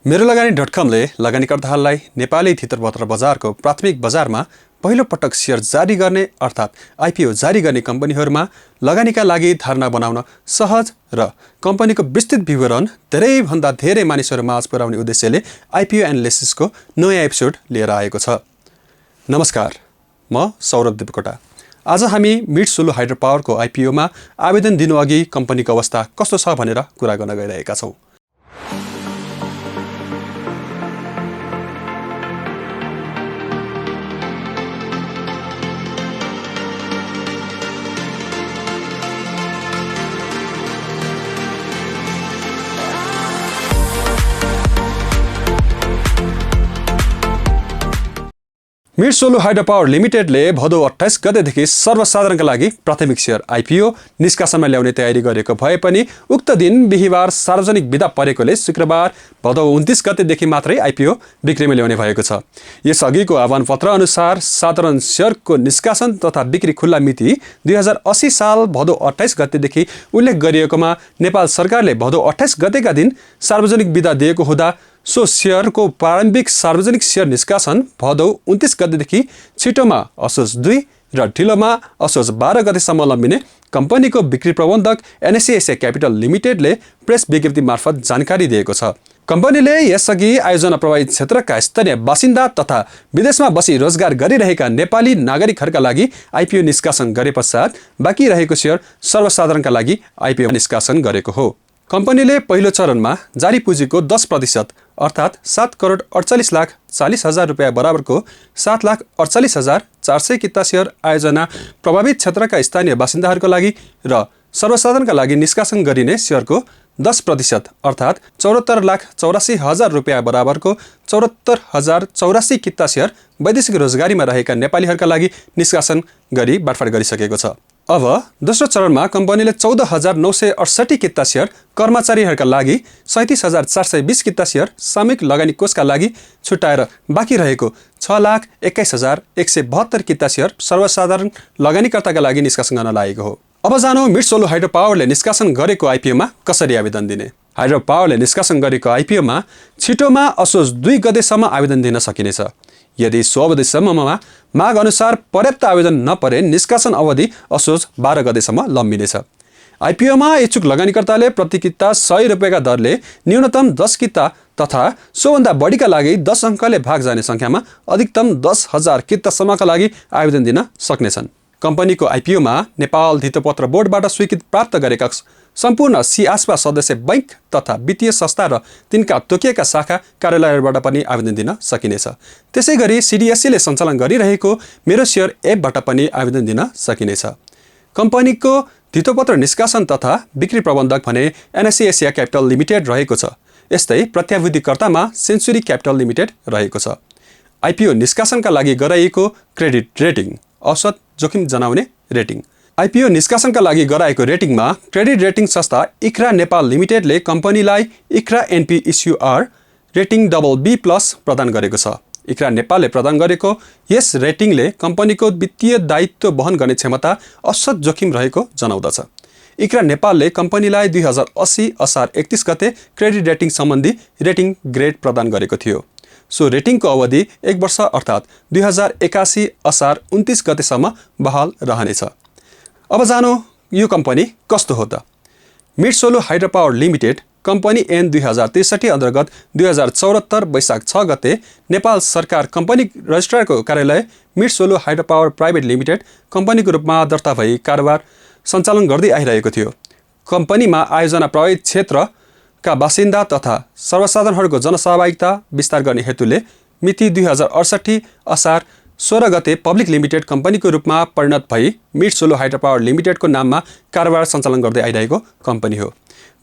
मेरो लगानी.com ले लगानीकर्ताहरूलाई नेपाली धितोपत्र बजारको प्राथमिक बजारमा पहिलो पटक शेयर जारी गर्ने अर्थात् आईपीओ जारी गर्ने कम्पनीहरूमा लगानीका लागि धारणा बनाउन सहज र कम्पनीको विस्तृत विवरण धेरैभन्दा धेरै मानिसहरूमाझ पुर्याउने उद्देश्यले आईपीओ एनालिसिसको नयाँ एपिसोड लिएर आएको छ। नमस्कार, म सौरभ देवकोटा। आज हामी मिटसोलु हाइड्रो पावरको आईपीओमा आवेदन दिनुअघि कम्पनीको अवस्था कस्तो छ भनेर कुरा गर्न गइरहेका छौँ। मिटसोलु हाइड्रो पावर लिमिटेडले भदौ 28 गतेदेखि सर्वसाधारणका लागि प्राथमिक शेयर आईपीओ निष्कासनमा ल्याउने तयारी गरेको भए पनि उक्त दिन बिहीबार सार्वजनिक बिदा परेकोले शुक्रबार भदौ 29 गतेदेखि मात्रै आईपीओ बिक्रीमा ल्याउने भएको छ। यसअघिको आह्वान पत्र अनुसार साधारण शेयरको निष्कासन तथा बिक्री खुल्ला मिति 2080 साल भदौ 28 गतेदेखि उल्लेख गरिएकोमा नेपाल सरकारले भदौ 28 गतेका दिन सार्वजनिक बिदा दिएको हुँदा सो शेयरको प्रारम्भिक सार्वजनिक शेयर निष्कासन भदौ 29 गतेदेखि छिटोमा असोज 2 र ढिलोमा असोज 12 गतेसम्म लम्बिने कम्पनीको बिक्री प्रबन्धक एनएससी क्यापिटल लिमिटेडले प्रेस विज्ञप्ति मार्फत जानकारी दिएको छ। कम्पनीले यसअघि आयोजना प्रभावित क्षेत्रका स्थानीय बासिन्दा तथा विदेशमा बसी रोजगार गरिरहेका नेपाली नागरिकहरूका लागि आईपीओ निष्कासन गरे पश्चात बाँकी रहेको शेयर सर्वसाधारणका लागि आईपीओ निष्कासन गरेको हो। कम्पनीले पहिलो चरणमा जारी पुँजीको 10% अर्थात् 7,48,40,000 रुपियाँ बराबरको 7,48,400 किता शेयर आयोजना प्रभावित क्षेत्रका स्थानीय बासिन्दाहरूका लागि र सर्वसाधारणका लागि निष्कासन गरिने शेयरको 10% अर्थात् 74,84,000 रुपियाँ बराबरको 74,084 किता शेयर वैदेशिक रोजगारीमा रहेका नेपालीहरूका लागि निष्कासन गरी बाँडफाँड गरिसकेको छ। अब दोस्रो चरणमा कम्पनीले 14,968 किता शेयर कर्मचारीहरूका लागि 37,420 किता शेयर सामूहिक लगानी कोषका लागि छुट्याएर बाँकी रहेको 6,21,172 किता शेयर सर्वसाधारण लगानीकर्ताका लागि निष्कासन गर्न लागेको हो। अब जानु मिटसोलु हाइड्रो पावरले निष्कासन गरेको आईपीओमा कसरी आवेदन दिने। हाइड्रो पावरले निष्कासन गरेको आईपीओमा छिटोमा असोज 2 गतेसम्म आवेदन दिन सकिनेछ। यदि सो अवधिसम्ममा माग अनुसार पर्याप्त आवेदन नपरे निष्कासन अवधि असोज 12 गतेसम्म लम्बिनेछ। आईपीओमा इच्छुक लगानीकर्ताले प्रति किता 100 रुपियाँका दरले न्यूनतम 10 किता तथा सोभन्दा बढीका लागि 10 अङ्कले भाग जाने सङ्ख्यामा अधिकतम 10,000 कितासम्मका लागि आवेदन दिन सक्नेछन्। कम्पनीको आईपीओमा नेपाल धितोपत्र बोर्डबाट स्वीकृति प्राप्त गरेका सम्पूर्ण सिआस्पा सदस्य बैंक तथा वित्तीय संस्था र तिनका तोकिएका शाखा कार्यालयबाट पनि आवेदन दिन सकिनेछ। त्यसैगरी सीडीएससीले सञ्चालन गरिरहेको मेरो शेयर एपबाट पनि आवेदन दिन सकिनेछ। कम्पनीको धितोपत्र निष्कासन तथा बिक्री प्रबन्धक भने एनएससी एसिया क्यापिटल लिमिटेड रहेको छ। यस्तै प्रत्याभूतिकर्तामा सेन्चुरी क्यापिटल लिमिटेड रहेको छ। आईपीओ निष्कासनका लागि गराइएको क्रेडिट रेटिङ औसत जोखिम जनाउने रेटिङ। आईपीओ निष्कासनका लागि गराएको रेटिङमा क्रेडिट रेटिङ संस्था इक्रा नेपाल लिमिटेडले कम्पनीलाई इक्रा एनपी इस्युआर रेटिङ BB+ प्रदान गरेको छ। इक्रा नेपालले प्रदान गरेको यस रेटिङले कम्पनीको वित्तीय दायित्व वहन गर्ने क्षमता औसत जोखिम रहेको जनाउँदछ। इक्रा नेपालले कम्पनीलाई 2080 असार 31 गते क्रेडिट रेटिङ सम्बन्धी रेटिङ ग्रेड प्रदान गरेको थियो। सो रेटिङको अवधि 1 वर्ष अर्थात् 2081 असार 29 गतेसम्म बहाल रहनेछ। अब जानु यो कम्पनी कस्तो हो त। मिटसोलु हाइड्रो पावर लिमिटेड कम्पनी ऐन 2063 अन्तर्गत 2074 वैशाख 6 गते नेपाल सरकार कम्पनी रजिस्ट्रारको कार्यालय मिटसोलु हाइड्रो पावर प्राइभेट लिमिटेड कम्पनीको रूपमा दर्ता भई कारोबार सञ्चालन गर्दै आइरहेको थियो। कम्पनीमा आयोजना प्रभावित क्षेत्रका बासिन्दा तथा सर्वसाधारणहरूको जनसहभागिता विस्तार गर्ने हेतुले मिति 2068 असार 16 गते पब्लिक लिमिटेड कम्पनीको रूपमा परिणत भई मिटसोलु हाइड्रो पावर लिमिटेडको नाममा कारोबार सञ्चालन गर्दै आइरहेको कम्पनी हो।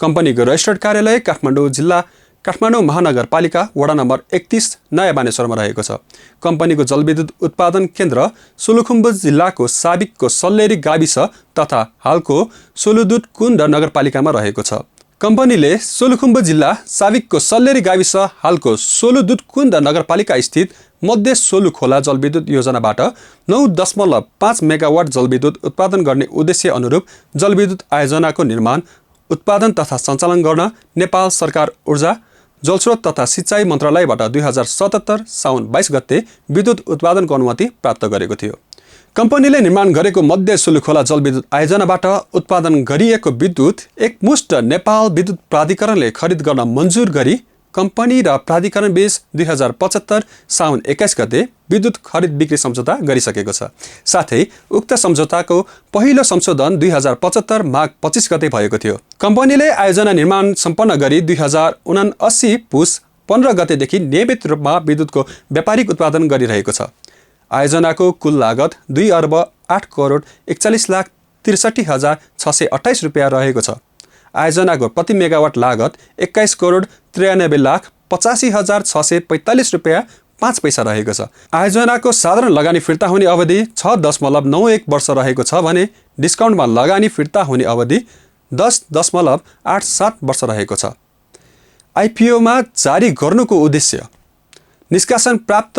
कम्पनीको रजिस्टर्ड कार्यालय काठमाडौँ जिल्ला काठमाडौँ महानगरपालिका वडा नम्बर 31 नयाँ बानेश्वरमा रहेको छ। कम्पनीको जलविद्युत उत्पादन केन्द्र सोलुखुम्बु जिल्लाको साबिकको सल्लेरी गाविस तथा हालको सोलुदुत कुण्ड नगरपालिकामा रहेको छ। कम्पनीले सोलुखुम्बु जिल्ला साबिकको सल्लेरी गाविस हालको सोलुदुत कुण्ड नगरपालिका स्थित मध्य सोलु खोला जलविद्युत योजनाबाट 9.5 मेगावाट जलविद्युत उत्पादन गर्ने उद्देश्य अनुरूप जलविद्युत आयोजनाको निर्माण उत्पादन तथा सञ्चालन गर्न नेपाल सरकार ऊर्जा जलस्रोत तथा सिँचाइ मन्त्रालयबाट 2077 साउन 22 गते विद्युत उत्पादनको अनुमति प्राप्त गरेको थियो। कम्पनीले निर्माण गरेको मध्य सुलुखोला जलविद्युत आयोजनाबाट उत्पादन गरिएको विद्युत एकमुष्ट नेपाल विद्युत प्राधिकरणले खरिद गर्न मन्जुर गरी कम्पनी र प्राधिकरण बीच 2075 साउन 21 गते विद्युत खरिद बिक्री सम्झौता गरिसकेको छ। साथै उक्त सम्झौताको पहिलो संशोधन 2075 माघ 25 गते भएको थियो। कम्पनीले आयोजना निर्माण सम्पन्न गरी 2079 पुस 15 गतेदेखि नियमित रूपमा विद्युतको व्यापारिक उत्पादन गरिरहेको छ। आयोजनाको कुल लागत 2 अर्ब 8 करोड 41,63,628 रुपियाँ रहेको छ। आयोजनाको प्रति मेगावाट लागत 21 करोड 93,85,645 रुपियाँ 5 पैसा रहेको छ। आयोजनाको साधारण लगानी फिर्ता हुने अवधि 6.91 वर्ष रहेको छ भने डिस्काउन्टमा लगानी फिर्ता हुने अवधि 10.87 वर्ष रहेको छ। आइपिओमा जारी गर्नुको उद्देश्य निष्कासन प्राप्त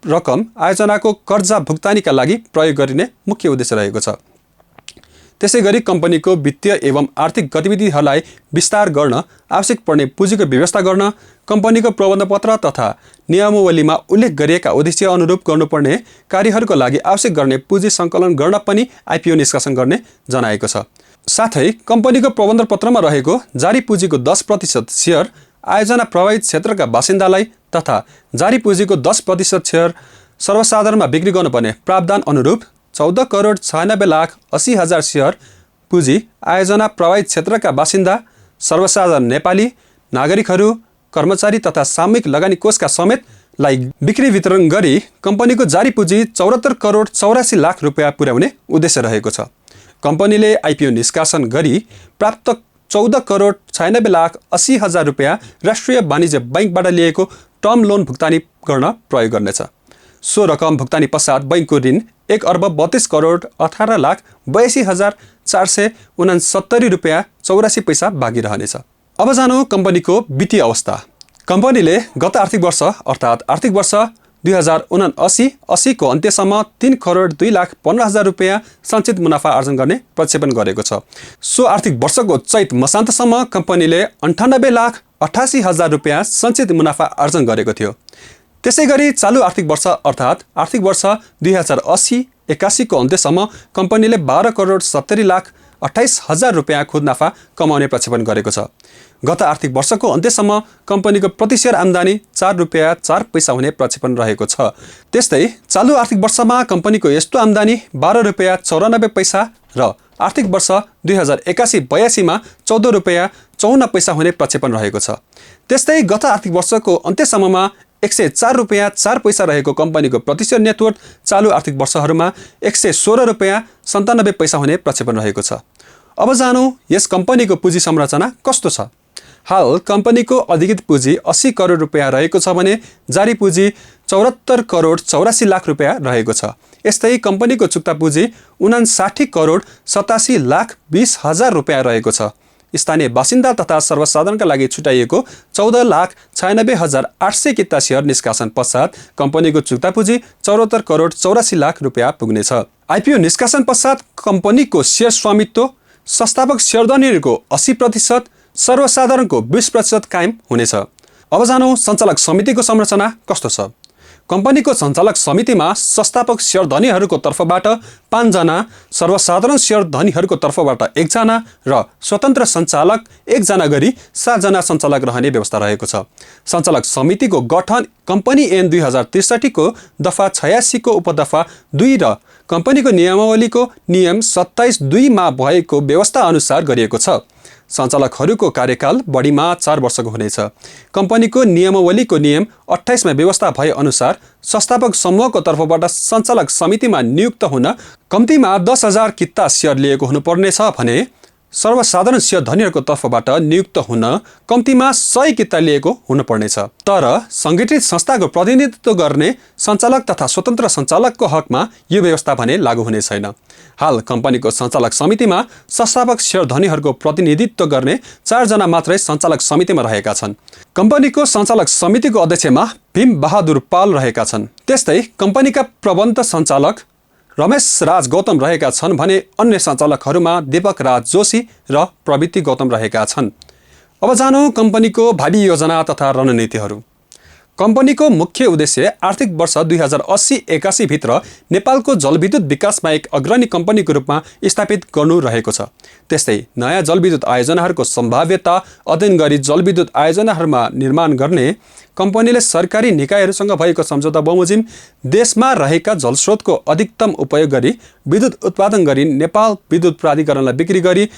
रकम आयोजनाको कर्जा भुक्तानीका लागि प्रयोग गरिने मुख्य उद्देश्य रहेको छ। त्यसैगरी कम्पनीको वित्तीय एवं आर्थिक गतिविधिहरूलाई विस्तार गर्न आवश्यक पर्ने पुँजीको व्यवस्था गर्न कम्पनीको प्रबन्धपत्र तथा नियमावलीमा उल्लेख गरिएका उद्देश्य अनुरूप गर्नुपर्ने कार्यहरूको लागि आवश्यक गर्ने पुँजी सङ्कलन गर्न पनि आइपिओ निष्कासन गर्ने जनाएको छ। साथै कम्पनीको प्रबन्धपत्रमा रहेको जारी पुँजीको 10% सेयर आयोजना प्रभावित क्षेत्रका बासिन्दालाई तथा जारी पुँजीको 10% सेयर सर्वसाधारणमा बिक्री गर्नुपर्ने प्रावधान अनुरूप 14 करोड 96,80,000 सेयर पुँजी आयोजना प्रभावित क्षेत्रका बासिन्दा सर्वसाधारण नेपाली नागरिकहरू कर्मचारी तथा सामूहिक लगानी कोषका समेतलाई बिक्री वितरण गरी कम्पनीको जारी पुँजी 74 करोड 84 लाख रुपियाँ पुर्याउने उद्देश्य रहेको छ। कम्पनीले आइपिओ निष्कासन गरी प्राप्त 14 करोड 96,80,000 रुपियाँ राष्ट्रिय वाणिज्य बैङ्कबाट लिएको टर्म लोन भुक्तानी गर्न प्रयोग गर्नेछ। सो रकम भुक्तानी पश्चात बैङ्कको ऋण 1 अर्ब 32 करोड 18,82,469 रुपियाँ 84 पैसा बाँकी रहनेछ। अब जानु कम्पनीको वित्तीय अवस्था। कम्पनीले गत आर्थिक वर्ष अर्थात् आर्थिक वर्ष 2079-80 को अन्त्यसम्म 3 करोड 2,15,000 रुपियाँ सञ्चित मुनाफा आर्जन गर्ने प्रक्षेपण गरेको छ। सो आर्थिक वर्षको चैत मसान्तसम्म कम्पनीले 98,88,000 रुपियाँ सञ्चित मुनाफा आर्जन गरेको थियो। त्यसैगरी चालु आर्थिक वर्ष अर्थात् आर्थिक वर्ष 2080-81 को अन्त्यसम्म कम्पनीले 12 करोड 70,28,000 रुपियाँ खुद नाफा कमाउने प्रक्षेपण गरेको छ। गत आर्थिक वर्षको अन्त्यसम्म कम्पनीको प्रति सेयर आम्दानी 4 रुपियाँ 4 पैसा हुने प्रक्षेपण रहेको छ। त्यस्तै चालु आर्थिक वर्षमा कम्पनीको यस्तो आम्दानी 12 रुपियाँ 94 पैसा र आर्थिक वर्ष 2081-82 मा 14 रुपियाँ 54 पैसा हुने प्रक्षेपण रहेको छ। त्यस्तै गत आर्थिक वर्षको अन्त्यसम्ममा 104 रुपियाँ 4 पैसा रहेको कम्पनीको प्रति सेयर नेटवर्थ चालु आर्थिक वर्षहरूमा 116 रुपियाँ 97 पैसा हुने प्रक्षेपण रहेको छ। अब जानु यस कम्पनीको पुँजी संरचना कस्तो छ। हाल कम्पनीको अधिकृत पुँजी 80 करोड रुपियाँ रहेको छ भने जारी पुँजी 74 करोड 84 लाख रुपियाँ रहेको छ। यस्तै कम्पनीको चुक्ता पुँजी 59 करोड 87,20,000 रुपियाँ रहेको छ। स्थानीय बासिन्दा तथा सर्वसाधारणका लागि छुट्याइएको 14,96,800 किता सेयर निष्कासन पश्चात कम्पनीको चुक्ता पुँजी 74 करोड 84 लाख रुपियाँ पुग्नेछ। आइपिओ निष्कासन पश्चात कम्पनीको सेयर स्वामित्व संस्थापक शेयरधनीहरूको 80%, सर्वसाधारणको 20% कायम हुनेछ। अब जानु सञ्चालक समितिको संरचना कस्तो छ। कम्पनीको सञ्चालक समितिमा संस्थापक शेयरधनीहरूको तर्फबाट 5 जना, सर्वसाधारण शेयरधनीहरूको तर्फबाट 1 जना र स्वतन्त्र सञ्चालक 1 जना गरी 7 जना सञ्चालक रहने व्यवस्था रहेको छ। सञ्चालक समितिको गठन कम्पनी ऐन 2063 को दफा 86 को उपदफा 2 र कम्पनीको नियमावलीको नियम 27(2) मा भएको व्यवस्था अनुसार गरिएको छ। सञ्चालकहरूको कार्यकाल बढीमा 4 वर्षको हुनेछ। कम्पनीको नियमावलीको नियम 28 मा व्यवस्था भए अनुसार संस्थापक समूहको तर्फबाट सञ्चालक समितिमा नियुक्त हुन कम्तीमा 10,000 किता सेयर लिएको हुनुपर्नेछ भने सर्वसाधारण शेयरधनीहरूको तर्फबाट नियुक्त हुन कम्तीमा 100 किता लिएको हुनुपर्नेछ। तर सङ्गठित संस्थाको प्रतिनिधित्व गर्ने सञ्चालक तथा स्वतन्त्र सञ्चालकको हकमा यो व्यवस्था भने लागू हुने छैन। हाल कम्पनीको सञ्चालक समितिमा संस्थापक शेयरधनीहरूको प्रतिनिधित्व गर्ने 4 जना मात्रै सञ्चालक समितिमा रहेका छन्। कम्पनीको सञ्चालक समितिको अध्यक्षमा भीम बहादुर पाल रहेका छन्। त्यस्तै कम्पनीका प्रबन्ध सञ्चालक रमेश राज गौतम रहेका छन् भने अन्य सञ्चालकहरूमा दीपक राज जोशी र प्रवृत्ति गौतम रहेका छन्। अब जानौँ कम्पनीको भावी योजना तथा रणनीतिहरू। कम्पनीको मुख्य उद्देश्य आर्थिक वर्ष 2080-81 भित्र नेपालको जलविद्युत विकासमा एक अग्रणी कम्पनीको रूपमा स्थापित गर्नु रहेको छ। त्यस्तै नयाँ जलविद्युत आयोजनाहरूको सम्भाव्यता अध्ययन गरी जलविद्युत आयोजनाहरूमा निर्माण गर्ने कम्पनीले सरकारी निकायहरूसँग भएको सम्झौता बमोजिम देशमा रहेका जलस्रोतको अधिकतम उपयोग गरी विद्युत उत्पादन गरी नेपाल विद्युत प्राधिकरणलाई बिक्री गरी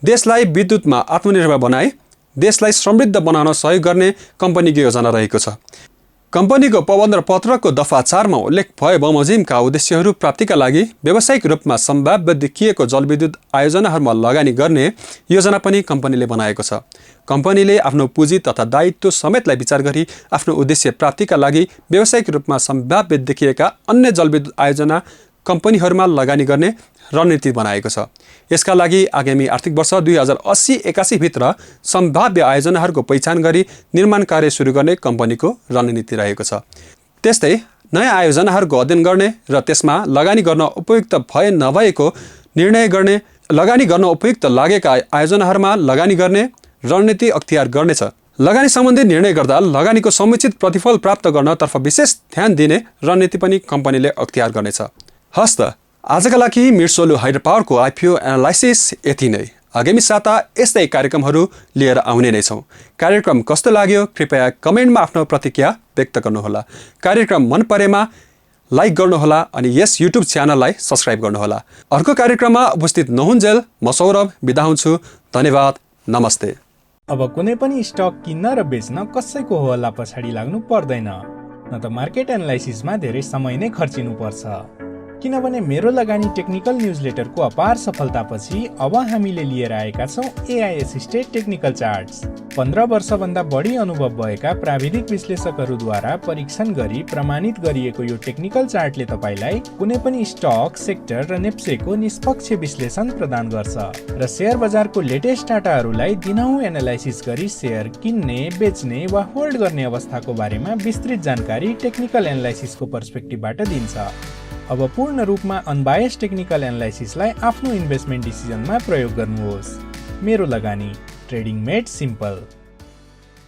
देशलाई विद्युतमा आत्मनिर्भर बनाई देशलाई समृद्ध बनाउन सहयोग गर्ने कम्पनीको योजना रहेको छ। कम्पनीको प्रबन्धन पत्रको दफा 4 मा उल्लेख भए बमोजिमका उद्देश्यहरू प्राप्तिका लागि व्यावसायिक रूपमा सम्भाव्य देखिएको जलविद्युत आयोजनाहरूमा लगानी गर्ने योजना पनि कम्पनीले बनाएको छ। कम्पनीले आफ्नो पुँजी तथा दायित्व समेतलाई विचार गरी आफ्नो उद्देश्य प्राप्तिका लागि व्यावसायिक रूपमा सम्भाव्य देखिएका अन्य जलविद्युत आयोजना कम्पनीहरूमा लगानी गर्ने रणनीति बनाएको छ। यसका लागि आगामी आर्थिक वर्ष 2080-81 भित्र सम्भाव्य आयोजनाहरूको पहिचान गरी निर्माण कार्य सुरु गर्ने कम्पनीको रणनीति रहेको छ। त्यस्तै नयाँ आयोजनाहरूको अध्ययन गर्ने र त्यसमा लगानी गर्न उपयुक्त भए नभएको निर्णय गर्ने, लगानी गर्न उपयुक्त लागेका आयोजनाहरूमा लगानी गर्ने रणनीति अख्तियार गर्नेछ। लगानी सम्बन्धी निर्णय गर्दा लगानीको समुचित प्रतिफल प्राप्त गर्नतर्फ विशेष ध्यान दिने रणनीति पनि कम्पनीले अख्तियार गर्नेछ। हस् त आजका लागि मिर्सोलु हाइड्रो पावरको आइपिओ एनालाइसिस यति नै। आगामी साता यस्तै कार्यक्रमहरू लिएर आउने नै छौँ। कार्यक्रम कस्तो लाग्यो कृपया कमेन्टमा आफ्नो प्रतिक्रिया व्यक्त गर्नुहोला। कार्यक्रम मन परेमा लाइक गर्नुहोला अनि यस युट्युब च्यानललाई सब्स्क्राइब गर्नुहोला। अर्को कार्यक्रममा उपस्थित नहुन्जेल म सौरभ बिदा हुन्छु। धन्यवाद, नमस्ते। अब कुनै पनि स्टक किन्न र बेच्न कसैको हवाला पछाडि लाग्नु पर्दैन, न त मार्केट एनालाइसिसमा धेरै समय नै खर्चिनु पर्छ। किनभने मेरो लगानी टेक्निकल न्युजलेटरको अपार सफलतापछि अब हामीले लिएर आएका छौँ एआई एसिस्टेड टेक्निकल चार्ट्स। 15 वर्षभन्दा बढी अनुभव भएका प्राविधिक विश्लेषकहरूद्वारा परीक्षण गरी प्रमाणित गरिएको यो टेक्निकल चार्टले तपाईँलाई कुनै पनि स्टक, सेक्टर र नेप्सेको निष्पक्ष विश्लेषण प्रदान गर्छ र शेयर बजारको लेटेस्ट डाटाहरूलाई दिनहुँ एनालाइसिस गरी शेयर किन्ने, बेच्ने वा होल्ड गर्ने अवस्थाको बारेमा विस्तृत जानकारी टेक्निकल एनालाइसिसको पर्सपेक्टिभबाट दिन्छ। अब पूर्ण रूपमा अनबायस टेक्निकल एनालाइसिसलाई आफ्नो इन्भेस्टमेन्ट डिसिजनमा प्रयोग गर्नुहोस्। मेरो लगानी, ट्रेडिङ मेड सिम्पल।